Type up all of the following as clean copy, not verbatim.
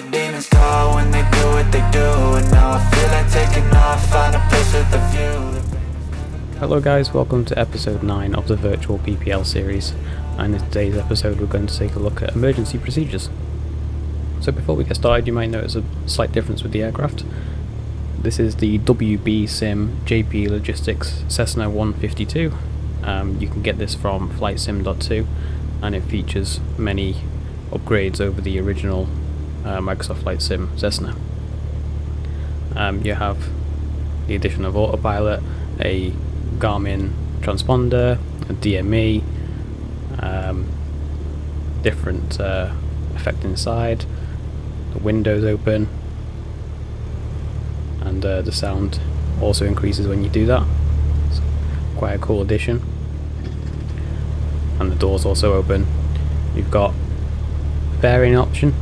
the demons call when they do what they do. And now I feel like taking off, find a place with a view. Hello guys, welcome to episode 9 of the Virtual PPL series, and in today's episode we're going to take a look at emergency procedures. So before we get started, you might notice a slight difference with the aircraft. This is the WBSim JPLogistics Cessna 152. You can get this from flightsim.to, and it features many upgrades over the original Microsoft Flight Sim Cessna. You have the addition of autopilot, a Garmin transponder, a DME, different effect inside, the windows open, and the sound also increases when you do that. It's quite a cool addition. And the doors also open. You've got a fairing option,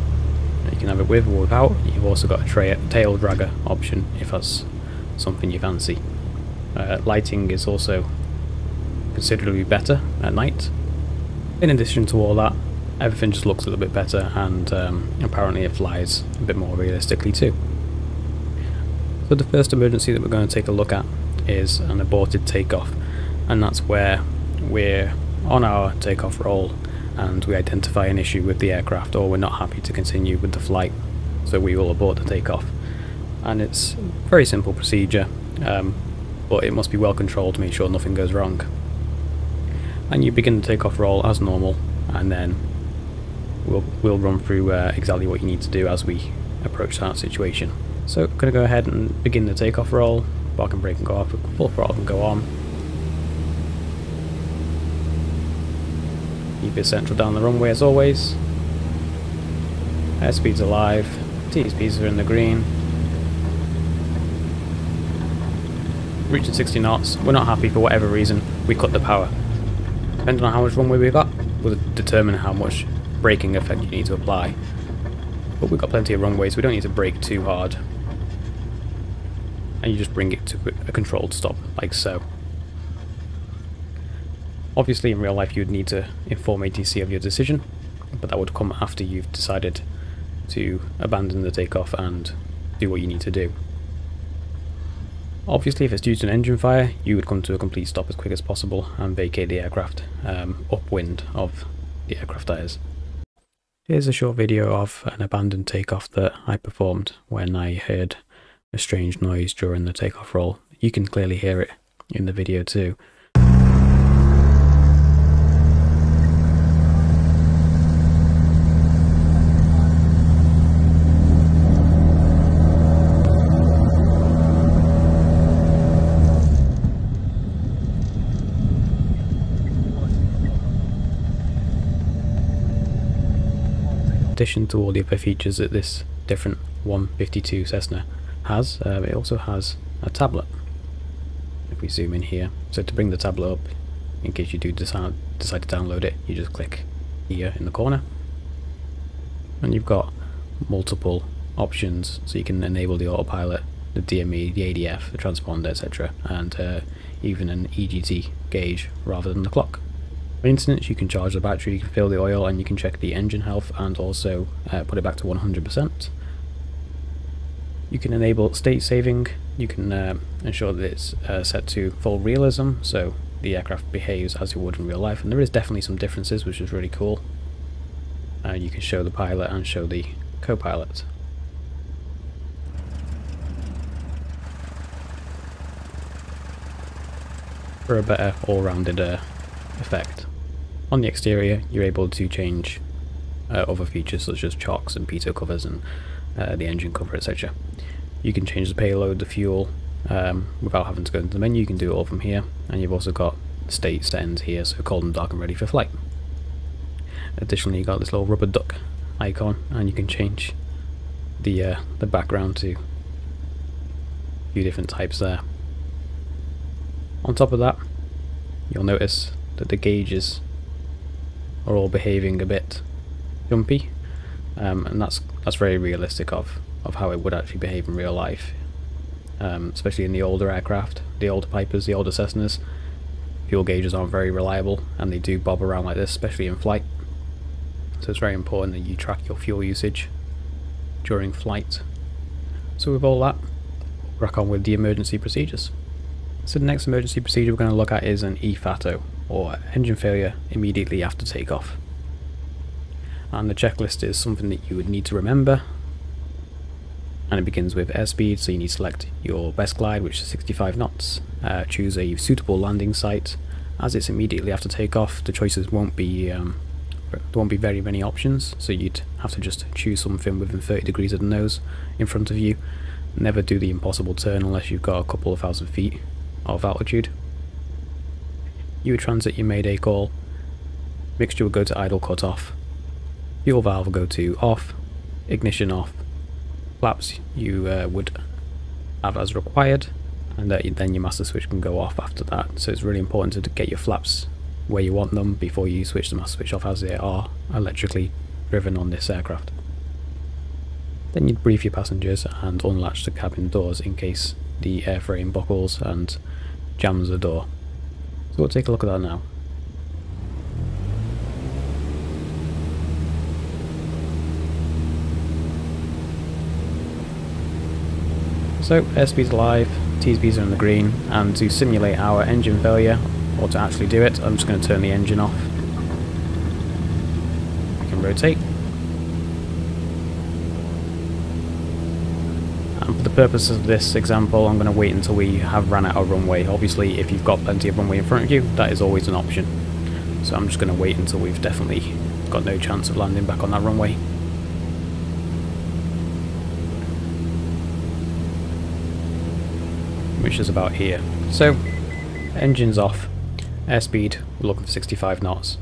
you can have it with or without. You've also got a tail dragger option if that's something you fancy. Lighting is also considerably better at night. In addition to all that, everything just looks a little bit better, and apparently it flies a bit more realistically too. So the first emergency that we're going to take a look at is an aborted takeoff, and that's where we're on our takeoff roll and we identify an issue with the aircraft, or we're not happy to continue with the flight, so we will abort the takeoff. And it's a very simple procedure, but it must be well controlled to make sure nothing goes wrong. And you begin the takeoff roll as normal, and then we'll run through exactly what you need to do as we approach that situation. So I'm going to go ahead and begin the takeoff roll. Park and brake can go off, full throttle can go on. Keep it central down the runway as always. Airspeed's alive, TSPs are in the green. Reaching 60 knots, we're not happy for whatever reason, we cut the power. Depending on how much runway we've got, will determine how much braking effect you need to apply. But we've got plenty of runway, so we don't need to brake too hard. And you just bring it to a controlled stop, like so. Obviously in real life you'd need to inform ATC of your decision, but that would come after you've decided to abandon the takeoff and do what you need to do. Obviously if it's due to an engine fire, you would come to a complete stop as quick as possible and vacate the aircraft, upwind of the aircraft that is. Here's a short video of an abandoned takeoff that I performed when I heard a strange noise during the takeoff roll. You can clearly hear it in the video too. In addition to all the other features that this different 152 Cessna has, it also has a tablet. If we zoom in here, so to bring the tablet up, in case you do decide to download it, you just click here in the corner, and you've got multiple options, so you can enable the autopilot, the DME, the ADF, the transponder, etc., and even an EGT gauge rather than the clock. For instance, you can charge the battery, you can fill the oil, and you can check the engine health and also put it back to 100%. You can enable state saving, you can ensure that it's set to full realism, so the aircraft behaves as it would in real life, and there is definitely some differences, which is really cool. You can show the pilot and show the co-pilot. For a better all-rounded effect. On the exterior you're able to change other features such as chocks and pitot covers and the engine cover, etc. You can change the payload, the fuel, without having to go into the menu. You can do it all from here, and you've also got state settings here, so cold and dark and ready for flight. Additionally, you've got this little rubber duck icon, and you can change the background to a few different types there. On top of that, you'll notice that the gauges are all behaving a bit jumpy, and that's very realistic of how it would actually behave in real life, especially in the older aircraft, the older Pipers, the older Cessnas. Fuel gauges aren't very reliable and they do bob around like this, especially in flight, so it's very important that you track your fuel usage during flight. So with all that, crack on with the emergency procedures. So the next emergency procedure we're going to look at is an EFATO, or engine failure immediately after takeoff. And the checklist is something that you would need to remember, and it begins with airspeed, so you need to select your best glide, which is 65 knots, choose a suitable landing site. As it's immediately after takeoff, the choices won't be there won't be very many options, so you'd have to just choose something within 30 degrees of the nose in front of you. Never do the impossible turn unless you've got a couple of thousand feet of altitude. You would transit your mayday call, mixture would go to idle cut-off, fuel valve will go to off, ignition off, flaps you would have as required, and then your master switch can go off after that. So it's really important to get your flaps where you want them before you switch the master switch off, as they are electrically driven on this aircraft. Then you'd brief your passengers and unlatch the cabin doors in case the airframe buckles and jams the door. So we'll take a look at that now. So airspeed's live, T-speeds are in the green, and to simulate our engine failure, or to actually do it, I'm just going to turn the engine off. We can rotate. And for the purpose of this example, I'm going to wait until we have ran out of runway. Obviously, if you've got plenty of runway in front of you, that is always an option. So I'm just going to wait until we've definitely got no chance of landing back on that runway. Which is about here. So, engine's off. Airspeed, we're looking for 65 knots.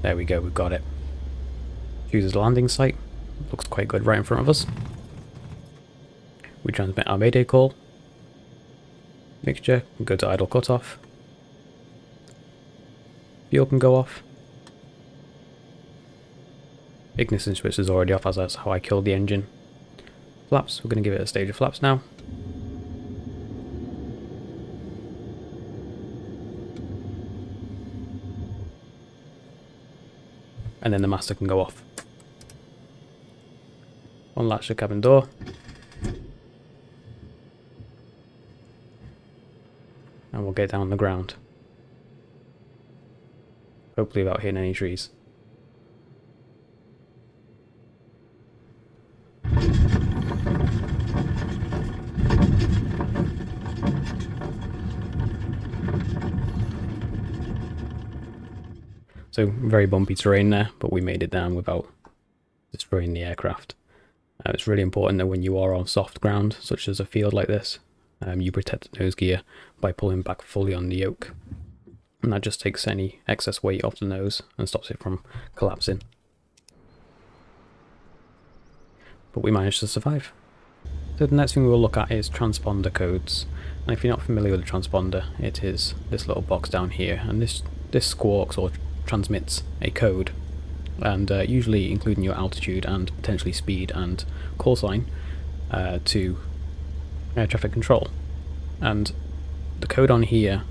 There we go, we've got it. Choose a landing site. Looks quite good right in front of us. We transmit our mayday call. Mixture can go to idle cutoff. Fuel can go off. Ignition switch is already off, as that's how I killed the engine. Flaps, we're going to give it a stage of flaps now. And then the master can go off. Unlatch the cabin door. And we'll get down on the ground. Hopefully without hitting any trees. So very bumpy terrain there, but we made it down without destroying the aircraft. It's really important that when you are on soft ground, such as a field like this, you protect the nose gear by pulling back fully on the yoke. And that just takes any excess weight off the nose and stops it from collapsing. But we managed to survive. So the next thing we will look at is transponder codes. And if you're not familiar with a transponder, it is this little box down here, and this squawks or transmits a code, and usually including your altitude and potentially speed and call sign to air traffic control. And the code on here,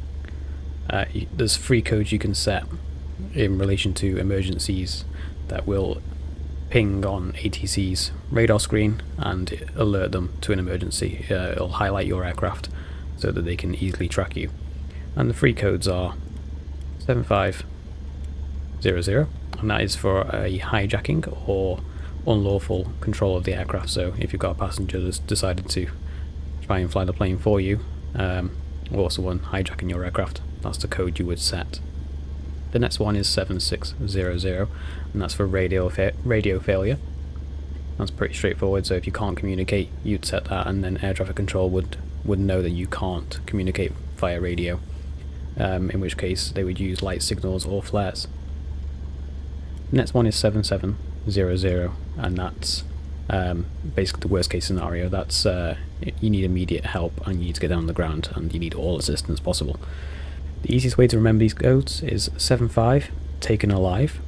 there's 3 codes you can set in relation to emergencies that will ping on ATC's radar screen and alert them to an emergency. It'll highlight your aircraft so that they can easily track you. And the 3 codes are 7500, and that is for a hijacking or unlawful control of the aircraft. So if you've got a passenger that's decided to try and fly the plane for you, or someone hijacking your aircraft, that's the code you would set. The next one is 7600, and that's for radio failure. That's pretty straightforward. So if you can't communicate, you'd set that, and then air traffic control would know that you can't communicate via radio, in which case they would use light signals or flares. The next one is 7700, and that's basically the worst case scenario. That's you need immediate help and you need to get down on the ground and you need all assistance possible. The easiest way to remember these codes is 75, taken alive,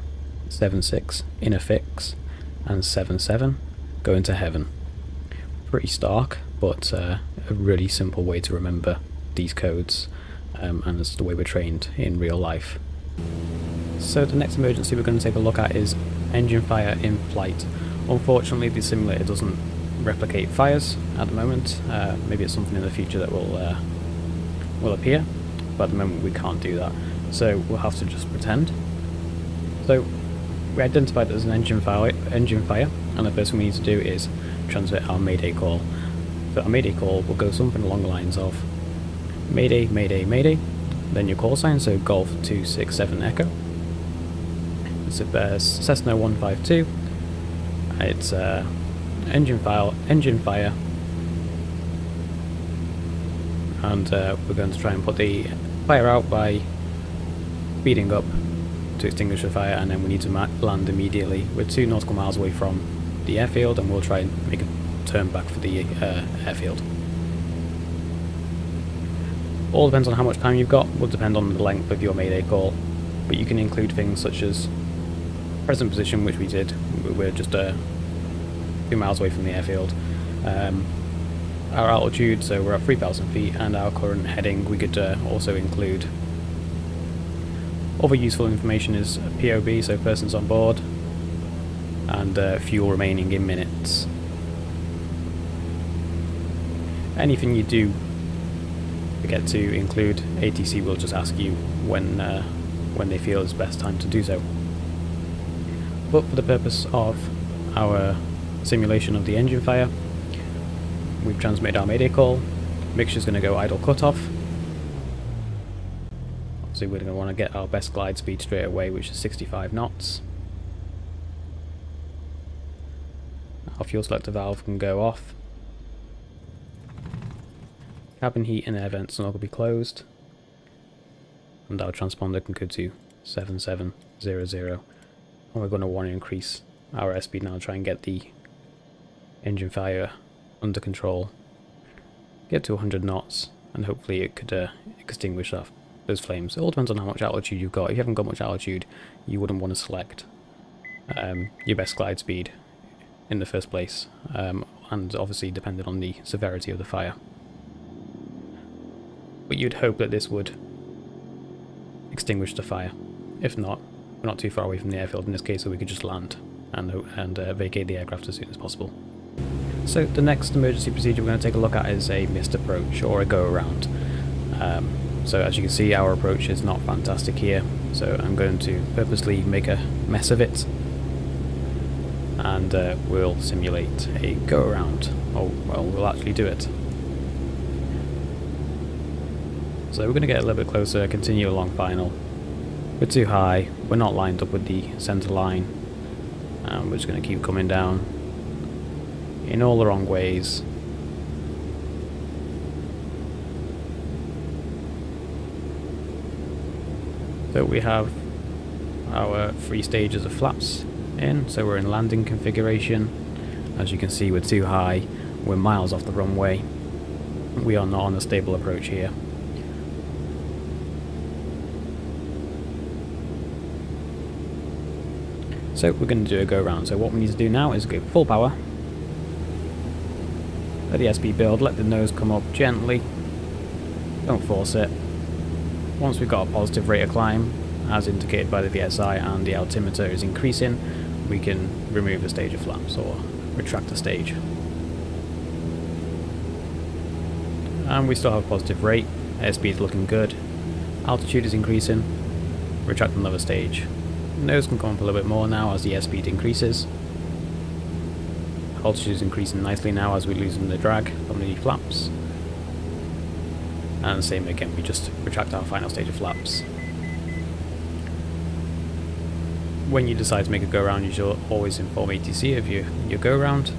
76, in a fix, and 77, going to heaven. Pretty stark, but a really simple way to remember these codes, and it's the way we're trained in real life. So the next emergency we're going to take a look at is engine fire in flight, Unfortunately, the simulator doesn't replicate fires at the moment. Maybe it's something in the future that will appear, but at the moment we can't do that. So we'll have to just pretend. So we identified there's an engine fire, and the first thing we need to do is transmit our mayday call. So our mayday call will go something along the lines of mayday, mayday, mayday, then your call sign, so Golf 267 Echo. It's a Cessna 152. It's engine fire, and we're going to try and put the fire out by speeding up to extinguish the fire, and then we need to land immediately. We're 2 nautical miles away from the airfield, and we'll try and make a turn back for the airfield. All depends on how much time you've got, will depend on the length of your mayday call, but you can include things such as present position, which we did. We're just 2 miles away from the airfield. Our altitude, so we're at 3,000 feet, and our current heading. We could also include other useful information is POB, so persons on board, and fuel remaining in minutes. Anything you do forget to include, ATC will just ask you when they feel it's best time to do so. But for the purpose of our simulation of the engine fire, we've transmitted our mayday call. Mixture's going to go idle cutoff. Obviously we're going to want to get our best glide speed straight away, which is 65 knots. Our fuel selector valve can go off. Cabin heat and air vents will be closed. And our transponder can go to 7700. And we're going to want to increase our airspeed now, try and get the engine fire under control, get to 100 knots, and hopefully it could extinguish those flames. It all depends on how much altitude you've got. If you haven't got much altitude, you wouldn't want to select your best glide speed in the first place, and obviously depending on the severity of the fire. But you'd hope that this would extinguish the fire. If not, we're not too far away from the airfield in this case, so we could just land and vacate the aircraft as soon as possible. So the next emergency procedure we're going to take a look at is a missed approach, or a go-around. So as you can see, our approach is not fantastic here, so I'm going to purposely make a mess of it, and we'll simulate a go-around. Oh, well, we'll actually do it. So we're going to get a little bit closer, continue along final. We're too high, we're not lined up with the centre line, and we're just going to keep coming down in all the wrong ways. So we have our 3 stages of flaps in, so we're in landing configuration. As you can see, we're too high, we're miles off the runway. We are not on a stable approach here. So we're going to do a go round. So what we need to do now is go full power. Let the SB build, let the nose come up gently. Don't force it. Once we've got a positive rate of climb, as indicated by the VSI and the altimeter is increasing, we can remove the stage of flaps or retract the stage. And we still have a positive rate, airspeed is looking good, altitude is increasing, retract another stage. Nose can come up a little bit more now as the airspeed increases. Altitude is increasing nicely now as we're losing the drag from the flaps. And same again, we just retract our final stage of flaps. When you decide to make a go round, you should always inform ATC of your go round.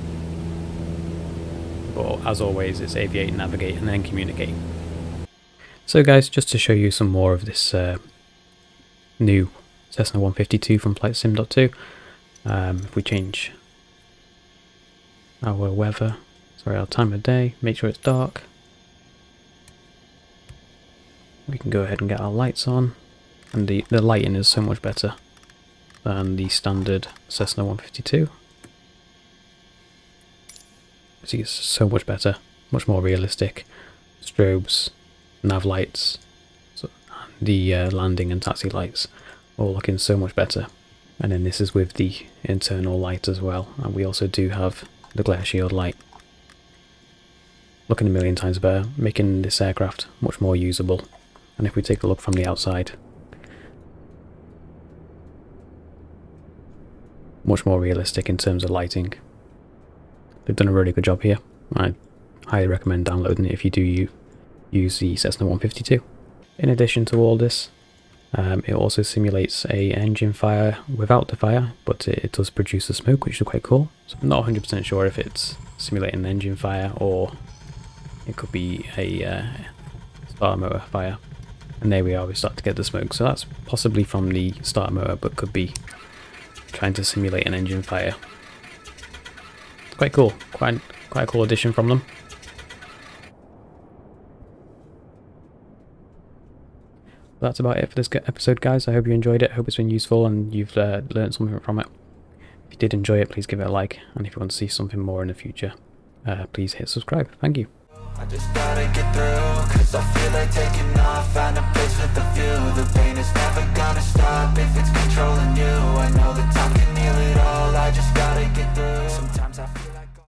But as always, it's aviate, navigate, and then communicate. So guys, just to show you some more of this new Cessna 152 from flightsim.to, if we change our weather, our time of day, make sure it's dark, we can go ahead and get our lights on, and the lighting is so much better than the standard Cessna 152. See, it's so much better, much more realistic. Strobes, nav lights, so, the landing and taxi lights all looking so much better. And then this is with the internal light as well, and we also do have the glare shield light. Looking a million times better, making this aircraft much more usable. And if we take a look from the outside, much more realistic in terms of lighting. They've done a really good job here. I highly recommend downloading it if you do use the Cessna 152. In addition to all this, it also simulates a engine fire without the fire, but it does produce the smoke, which is quite cool. So I'm not 100% sure if it's simulating an engine fire or it could be a starter motor fire. And there we are, we start to get the smoke. So that's possibly from the starter motor, but could be trying to simulate an engine fire. It's quite cool, quite a cool addition from them. That's about it for this episode, guys. I hope you enjoyed it. I hope it's been useful and you've learned something from it. If you did enjoy it, please give it a like, and if you want to see something more in the future, please hit subscribe. Thank you. I just gotta get through, 'cause I feel like taking off, find a place with the